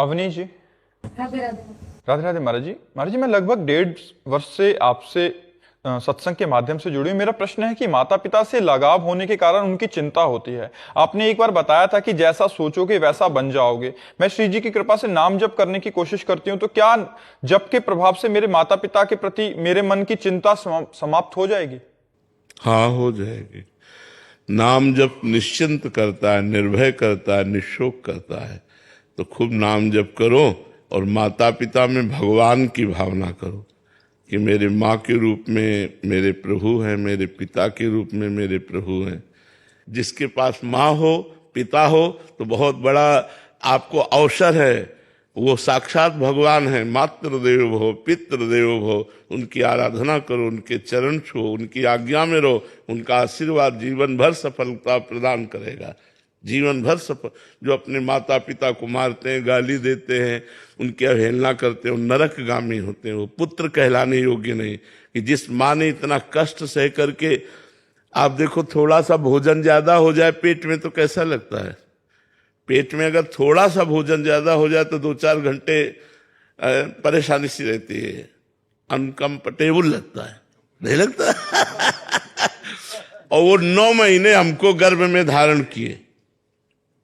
अवनी जी, राधे राधे। राधे राधे। महाराज जी मैं लगभग 1.5 वर्ष से आपसे सत्संग के माध्यम से जुड़ी हूं। मेरा प्रश्न है कि माता पिता से लगाव होने के कारण उनकी चिंता होती है। आपने एक बार बताया था कि जैसा सोचोगे वैसा बन जाओगे। मैं श्री जी की कृपा से नाम जप करने की कोशिश करती हूँ, तो क्या जप के प्रभाव से मेरे माता पिता के प्रति मेरे मन की चिंता समाप्त हो जाएगी? हाँ, हो जाएगी। नाम जप निश्चिंत करता है, निर्भय करता है, निशोक करता है। तो खूब नाम जप करो और माता पिता में भगवान की भावना करो कि मेरे माँ के रूप में मेरे प्रभु हैं, मेरे पिता के रूप में मेरे प्रभु हैं। जिसके पास माँ हो, पिता हो, तो बहुत बड़ा आपको अवसर है। वो साक्षात भगवान है। मातृदेव भव पितृदेव भव, उनकी आराधना करो, उनके चरण छुओ, उनकी आज्ञा में रहो। उनका आशीर्वाद जीवन भर सफलता प्रदान करेगा। जीवन भर सफल। जो अपने माता पिता को मारते हैं, गाली देते हैं, उनकी अवहेलना करते हैं, वो नरकगामी होते हैं। वो पुत्र कहलाने योग्य नहीं। कि जिस माँ ने इतना कष्ट सह करके, आप देखो थोड़ा सा भोजन ज्यादा हो जाए पेट में तो कैसा लगता है। पेट में अगर थोड़ा सा भोजन ज्यादा हो जाए तो 2-4 घंटे परेशानी सी रहती है, अनकंफर्टेबल लगता है, नहीं लगता? और वो 9 महीने हमको गर्भ में धारण किए,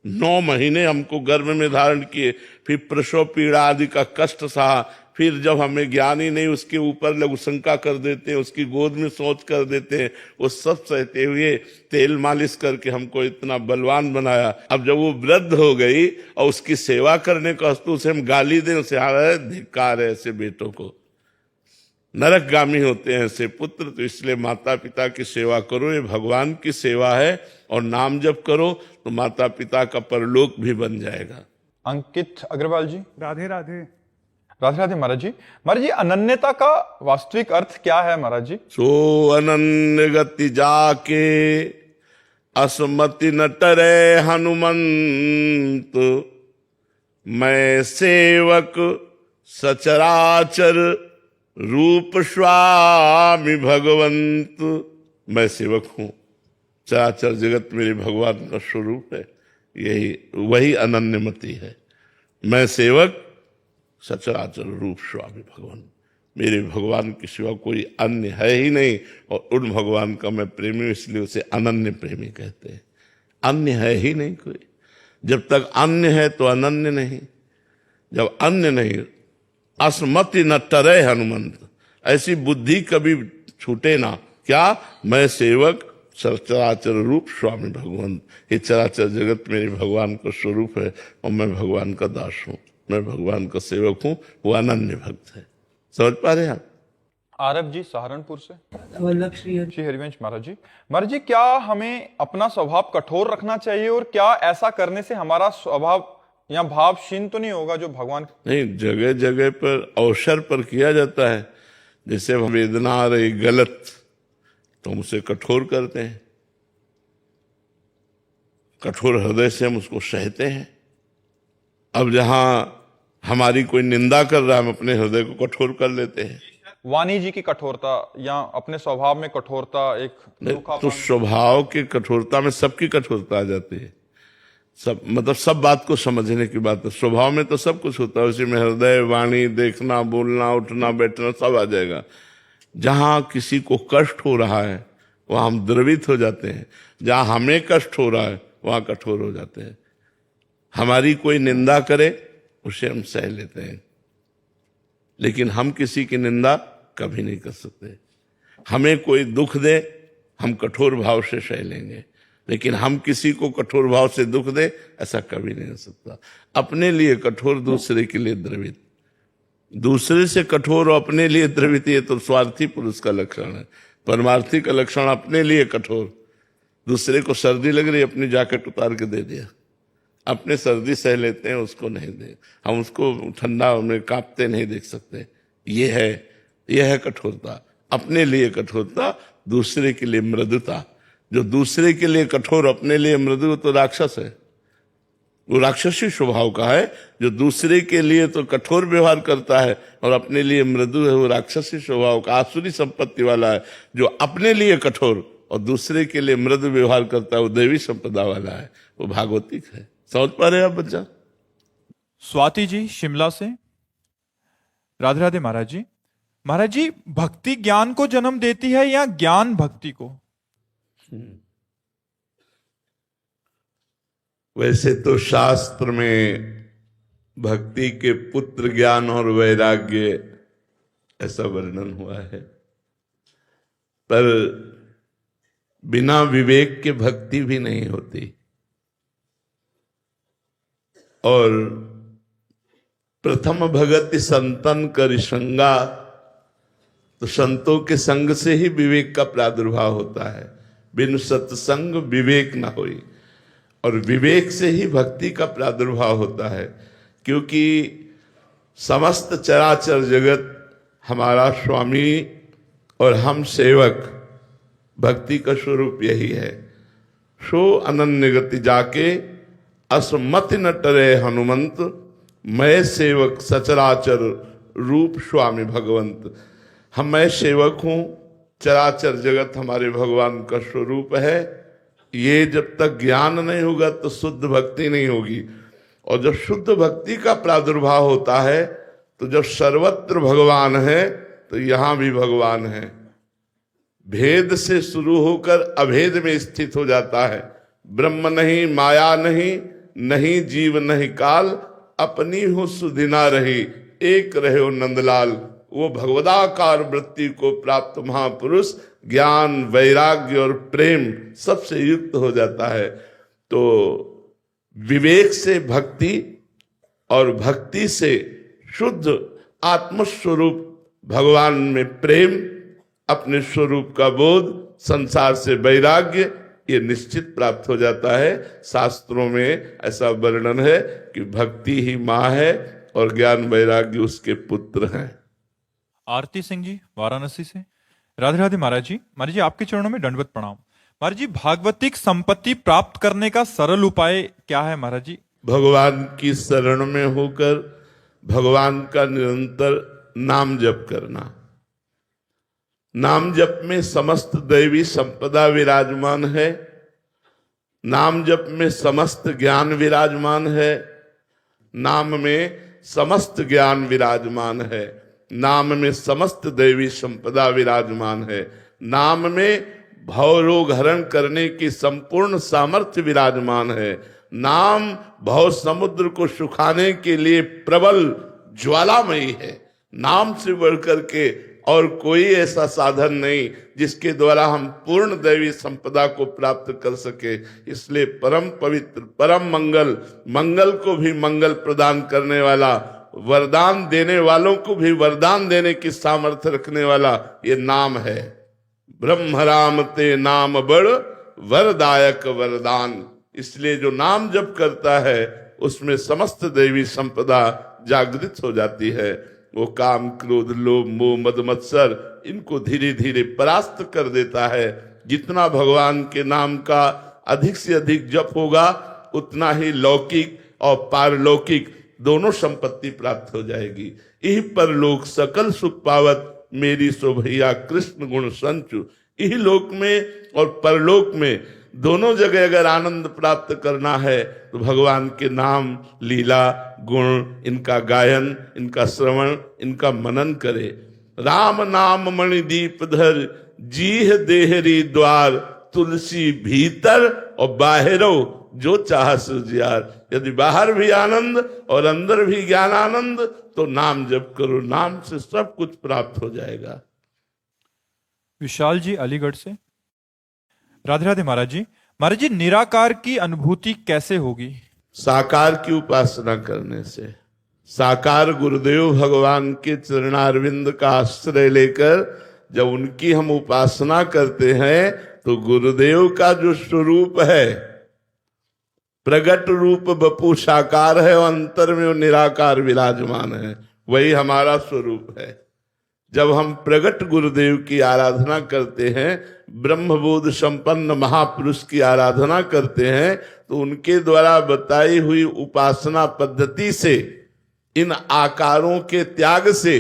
9 महीने हमको गर्भ में धारण किए, फिर प्रसव पीड़ा आदि का कष्ट सहा। फिर जब हमें ज्ञान ही नहीं, उसके ऊपर लघु शंका कर देते हैं, उसकी गोद में सोच कर देते हैं। वो सब सहते हुए तेल मालिश करके हमको इतना बलवान बनाया। अब जब वो वृद्ध हो गई और उसकी सेवा करने का वस्तु उसे हम गाली दें, उसे आ रहा है धिक्कार है ऐसे बेटों को, नरकगामी होते हैं ऐसे पुत्र। तो इसलिए माता पिता की सेवा करो, ये भगवान की सेवा है। और नाम जप करो तो माता पिता का परलोक भी बन जाएगा। अंकित अग्रवाल जी, राधे राधे। राधे राधे। महाराज जी अनन्यता का वास्तविक अर्थ क्या है महाराज जी? सो अनन्य गति जाके असमति न टरे हनुमंत, मैं सेवक सचराचर रूप स्वामी भगवंत। मैं सेवक हूँ, चराचर जगत मेरे भगवान का स्वरूप है। यही वही अनन्यमति है। मैं सेवक सचराचर रूप स्वामी भगवान। मेरे भगवान के सिवा कोई अन्य है ही नहीं। और उन भगवान का मैं प्रेमी हूं, इसलिए उसे अनन्य प्रेमी कहते हैं। अन्य है ही नहीं कोई। जब तक अन्य है तो अनन्य नहीं। जब अन्य नहीं, असमति न टरे हनुमंत, ऐसी बुद्धि कभी छूटे ना। क्या? मैं सेवक चराचर रूप स्वामी भगवान। ये चराचर जगत मेरे भगवान का स्वरूप है और मैं भगवान का दास हूँ, मैं भगवान का सेवक हूँ। वो अनन्य भक्त है। समझ पा रहे हैं आप? आरव जी सहारनपुर से। वल्लभ श्री श्री हरिवंश महाराज जी क्या हमें अपना स्वभाव कठोर रखना चाहिए, और क्या ऐसा करने से हमारा स्वभाव या भाव क्षीण तो नहीं होगा जो भगवान? नहीं, जगह जगह पर अवसर पर किया जाता है। जैसे वेदना आ रही गलत तो हम उसे कठोर करते हैं, कठोर हृदय से हम उसको सहते हैं। अब जहां हमारी कोई निंदा कर रहा है, हम अपने हृदय को कठोर कर लेते हैं। वाणी जी की कठोरता या अपने स्वभाव में कठोरता एक तो स्वभाव की कठोरता में सबकी कठोरता आ जाती है। सब मतलब सब बात को समझने की बात है। स्वभाव में तो सब कुछ होता है, उसी में हृदय, वाणी, देखना, बोलना, उठना, बैठना सब आ जाएगा। जहां किसी को कष्ट हो रहा है वहां हम द्रवित हो जाते हैं, जहां हमें कष्ट हो रहा है वहां कठोर हो जाते हैं। हमारी कोई निंदा करे उसे हम सह लेते हैं, लेकिन हम किसी की निंदा कभी नहीं कर सकते। हमें कोई दुख दे हम कठोर भाव से सह लेंगे, लेकिन हम किसी को कठोर भाव से दुख दे ऐसा कभी नहीं हो सकता। अपने लिए कठोर, दूसरे के लिए द्रवित। दूसरे से कठोर और अपने लिए द्रवित, ये तो स्वार्थी पुरुष का लक्षण है। परमार्थी का लक्षण अपने लिए कठोर। दूसरे को सर्दी लग रही, अपनी जैकेट उतार के दे दिया। अपने सर्दी सह लेते हैं, उसको नहीं दे। हम उसको ठंडा में कांपते नहीं देख सकते। ये है कठोरता। अपने लिए कठोरता, दूसरे के लिए मृदुता। जो दूसरे के लिए कठोर, अपने लिए मृदु, तो राक्षस है। वो राक्षसी स्वभाव का है। जो दूसरे के लिए तो कठोर व्यवहार करता है और अपने लिए मृदु है, वो राक्षसी स्वभाव का, आसुरी संपत्ति वाला है। जो अपने लिए कठोर और दूसरे के लिए मृदु व्यवहार करता है, वो देवी संपदा वाला है, वो भागवतिक है। समझ पा रहे हैं आप बच्चा? स्वाति जी शिमला से। राधे राधे महाराज जी। महाराज जी, भक्ति ज्ञान को जन्म देती है या ज्ञान भक्ति को? वैसे तो शास्त्र में भक्ति के पुत्र ज्ञान और वैराग्य ऐसा वर्णन हुआ है, पर बिना विवेक के भक्ति भी नहीं होती। और प्रथम भगति संतन कर संगा, तो संतों के संग से ही विवेक का प्रादुर्भाव होता है। बिन सत्संग विवेक ना होई, और विवेक से ही भक्ति का प्रादुर्भाव होता है। क्योंकि समस्त चराचर जगत हमारा स्वामी और हम सेवक, भक्ति का स्वरूप यही है। सो अनन्य गति जाके असमति न टरे हनुमंत, मैं सेवक सचराचर रूप स्वामी भगवंत। हम मैं सेवक हूं, चराचर जगत हमारे भगवान का स्वरूप है। ये जब तक ज्ञान नहीं होगा तो शुद्ध भक्ति नहीं होगी। और जब शुद्ध भक्ति का प्रादुर्भाव होता है तो जब सर्वत्र भगवान है तो यहां भी भगवान है। भेद से शुरू होकर अभेद में स्थित हो जाता है। ब्रह्म नहीं, माया नहीं, नहीं जीव नहीं काल, अपनी हो सुधिना रही, एक रहे हो नंदलाल। वो भगवदाकार वृत्ति को प्राप्त महापुरुष ज्ञान, वैराग्य और प्रेम सबसे युक्त हो जाता है। तो विवेक से भक्ति और भक्ति से शुद्ध आत्मस्वरूप भगवान में प्रेम, अपने स्वरूप का बोध, संसार से वैराग्य, ये निश्चित प्राप्त हो जाता है। शास्त्रों में ऐसा वर्णन है कि भक्ति ही माँ है और ज्ञान वैराग्य उसके पुत्र हैं। आरती सिंह जी वाराणसी से। राधे राधे महाराज जी। महाराज जी, आपके चरणों में दंडवत प्रणाम। महाराज जी, भागवतिक संपत्ति प्राप्त करने का सरल उपाय क्या है महाराज जी? भगवान की शरण में होकर भगवान का निरंतर नाम जप करना। नाम जप में समस्त दैवी संपदा विराजमान है। नाम जप में समस्त ज्ञान विराजमान है। नाम में समस्त ज्ञान विराजमान है। नाम में समस्त दैवी संपदा विराजमान है। नाम में भव रोग हरण करने की संपूर्ण सामर्थ्य विराजमान है। नाम भव समुद्र को सुखाने के लिए प्रबल ज्वालामयी है। नाम से बढ़कर के और कोई ऐसा साधन नहीं जिसके द्वारा हम पूर्ण दैवी संपदा को प्राप्त कर सके। इसलिए परम पवित्र, परम मंगल, मंगल को भी मंगल प्रदान करने वाला, वरदान देने वालों को भी वरदान देने की सामर्थ्य रखने वाला ये नाम है। ब्रह्म राम ते नाम बड़ वरदायक वरदान। इसलिए जो नाम जप करता है उसमें समस्त दैवी संपदा जागृत हो जाती है। वो काम, क्रोध, लोभ, मोह, मद, मत्सर, इनको धीरे धीरे परास्त कर देता है। जितना भगवान के नाम का अधिक से अधिक जप होगा उतना ही लौकिक और पारलौकिक दोनों संपत्ति प्राप्त हो जाएगी। यही परलोक सकल सुख पावत, मेरी सो भैया कृष्ण गुण संचु। यही लोक में और परलोक में दोनों जगह अगर आनंद प्राप्त करना है तो भगवान के नाम, लीला, गुण, इनका गायन, इनका श्रवण, इनका मनन करे। राम नाम मणि दीप धर, जीह देहरी द्वार, तुलसी भीतर और बाहरो जो चाह सुजियार। यदि बाहर भी आनंद और अंदर भी ज्ञान आनंद तो नाम जप करो, नाम से सब कुछ प्राप्त हो जाएगा। विशाल जी अलीगढ़ से। राधे राधे महाराज जी। महाराज जी, निराकार की अनुभूति कैसे होगी? साकार की उपासना करने से। साकार गुरुदेव भगवान के चरणारविंद का आश्रय लेकर जब उनकी हम उपासना करते हैं तो गुरुदेव का जो स्वरूप है, प्रगट रूप बपू साकार है और अंतर में वो निराकार विराजमान है, वही हमारा स्वरूप है। जब हम प्रगट गुरुदेव की आराधना करते हैं, ब्रह्मबोध संपन्न महापुरुष की आराधना करते हैं, तो उनके द्वारा बताई हुई उपासना पद्धति से, इन आकारों के त्याग से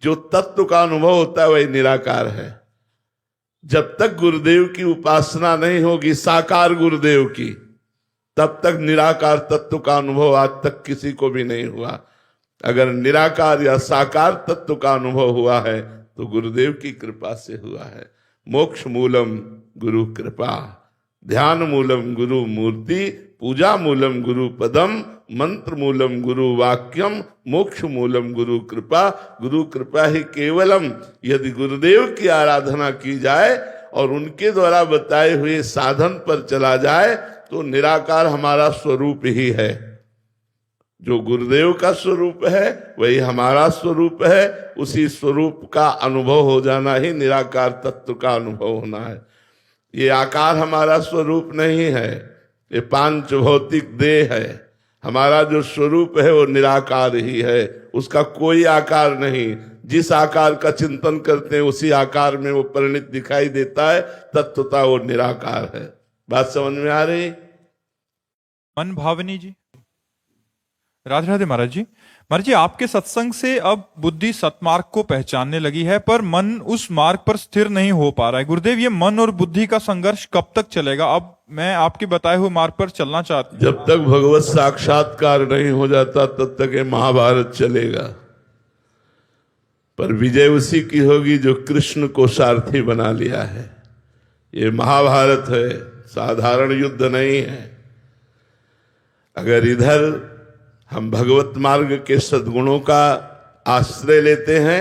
जो तत्व का अनुभव होता है वही निराकार है। जब तक गुरुदेव की उपासना नहीं होगी, साकार गुरुदेव की, तब तक निराकार तत्व का अनुभव आज तक किसी को भी नहीं हुआ। अगर निराकार या साकार तत्व का अनुभव हुआ है तो गुरुदेव की कृपा से हुआ है। मोक्ष मूलम गुरु कृपा, ध्यान मूलम गुरु मूर्ति, पूजा मूलम गुरु पदम, मंत्र मूलम गुरु वाक्यम, मोक्ष मूलम गुरु कृपा। गुरु कृपा ही केवलम। यदि गुरुदेव की आराधना की जाए और उनके द्वारा बताए हुए साधन पर चला जाए तो निराकार हमारा स्वरूप ही है। जो गुरुदेव का स्वरूप है वही हमारा स्वरूप है। उसी स्वरूप का अनुभव हो जाना ही निराकार तत्व का अनुभव होना है। ये आकार हमारा स्वरूप नहीं है, ये पांच भौतिक देह है। हमारा जो स्वरूप है वो निराकार ही है, उसका कोई आकार नहीं। जिस आकार का चिंतन करते हैं उसी आकार में वो परिणित दिखाई देता है, तत्वता वो निराकार है। बात समझ में आ रही? मन भावनी जी, राधे राधे महाराज जी। महाराज जी, आपके सत्संग से अब बुद्धि सतमार्ग को पहचानने लगी है, पर मन उस मार्ग पर स्थिर नहीं हो पा रहा है। गुरुदेव, ये मन और बुद्धि का संघर्ष कब तक चलेगा? अब मैं आपके बताए हुए मार्ग पर चलना चाहती हूँ। जब तक भगवत साक्षात्कार नहीं हो जाता तब तक ये महाभारत चलेगा। पर विजय उसी की होगी जो कृष्ण को सारथी बना लिया है। ये महाभारत है, साधारण युद्ध नहीं है। अगर इधर हम भगवत मार्ग के सद्गुणों का आश्रय लेते हैं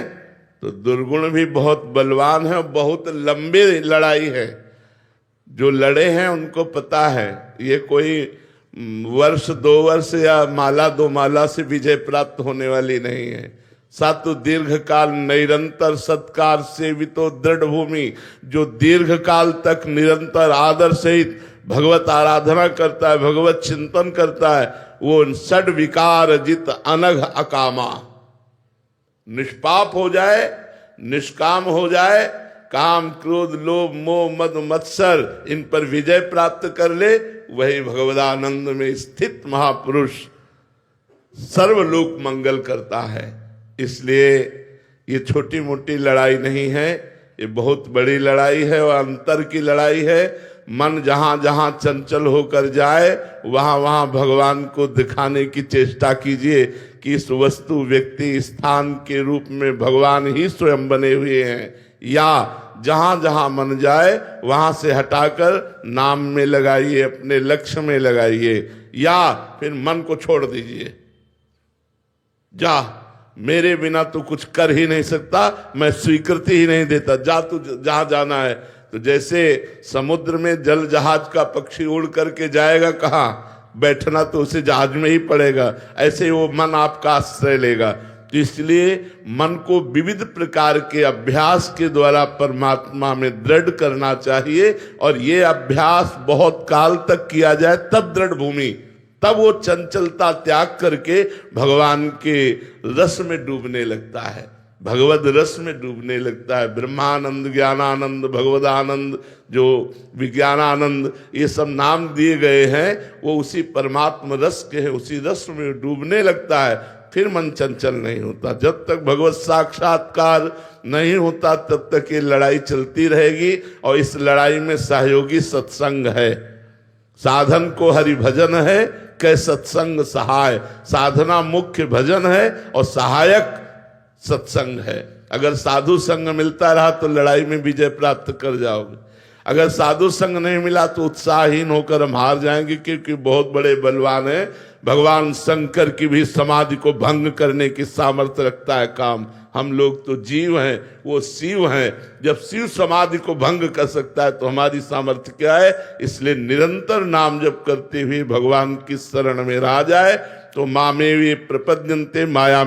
तो दुर्गुण भी बहुत बलवान है और बहुत लंबी लड़ाई है। जो लड़े हैं उनको पता है ये कोई वर्ष 2 वर्ष या माला 2 माला से विजय प्राप्त होने वाली नहीं है। सातु दीर्घ काल निरंतर सत्कार सेवितो दृढ़ भूमि, जो दीर्घ काल तक निरंतर आदर सहित भगवत आराधना करता है, भगवत चिंतन करता है, वो षड विकार जित अनघ अकामा, निष्पाप हो जाए, निष्काम हो जाए, काम क्रोध लोभ मोह मद मत्सर इन पर विजय प्राप्त कर ले, वही भगवदानंद में स्थित महापुरुष सर्वलोक मंगल करता है। इसलिए ये छोटी मोटी लड़ाई नहीं है, ये बहुत बड़ी लड़ाई है और अंतर की लड़ाई है। मन जहां जहां चंचल होकर जाए वहां वहां भगवान को दिखाने की चेष्टा कीजिए कि इस वस्तु व्यक्ति स्थान के रूप में भगवान ही स्वयं बने हुए हैं। या जहां जहां मन जाए वहां से हटाकर नाम में लगाइए, अपने लक्ष्य में लगाइए, या फिर मन को छोड़ दीजिए। जा, मेरे बिना तू कुछ कर ही नहीं सकता, मैं स्वीकृति ही नहीं देता, जा तू जहां जाना है। तो जैसे समुद्र में जल जहाज का पक्षी उड़ करके जाएगा कहाँ, बैठना तो उसे जहाज में ही पड़ेगा, ऐसे वो मन आपका आश्रय लेगा। तो इसलिए मन को विविध प्रकार के अभ्यास के द्वारा परमात्मा में दृढ़ करना चाहिए, और ये अभ्यास बहुत काल तक किया जाए तब दृढ़ भूमि, तब वो चंचलता त्याग करके भगवान के रस में डूबने लगता है, भगवद रस में डूबने लगता है। ब्रह्मानंद, ज्ञानानंद, भगवदानंद, जो विज्ञानानंद, ये सब नाम दिए गए हैं, वो उसी परमात्मा रस के हैं, उसी रस में डूबने लगता है। फिर मन चंचल नहीं होता। जब तक भगवत साक्षात्कार नहीं होता तब तक ये लड़ाई चलती रहेगी, और इस लड़ाई में सहयोगी सत्संग है। साधन को हरि भजन है, कै सत्संग सहाय। साधना मुख्य भजन है और सहायक सत्संग है। अगर साधु संग मिलता रहा तो लड़ाई में विजय प्राप्त कर जाओगे। अगर साधु संग नहीं मिला तो उत्साहहीन होकर हम हार जाएंगे, क्योंकि बहुत बड़े बलवान हैं। भगवान शंकर की भी समाधि को भंग करने की सामर्थ्य रखता है काम। हम लोग तो जीव हैं, वो शिव हैं। जब शिव समाधि को भंग कर सकता है तो हमारी सामर्थ्य क्या है? इसलिए निरंतर नाम जप करते हुए भगवान की शरण में रहा जाए तो मामेवे प्रपद्यन्ते माया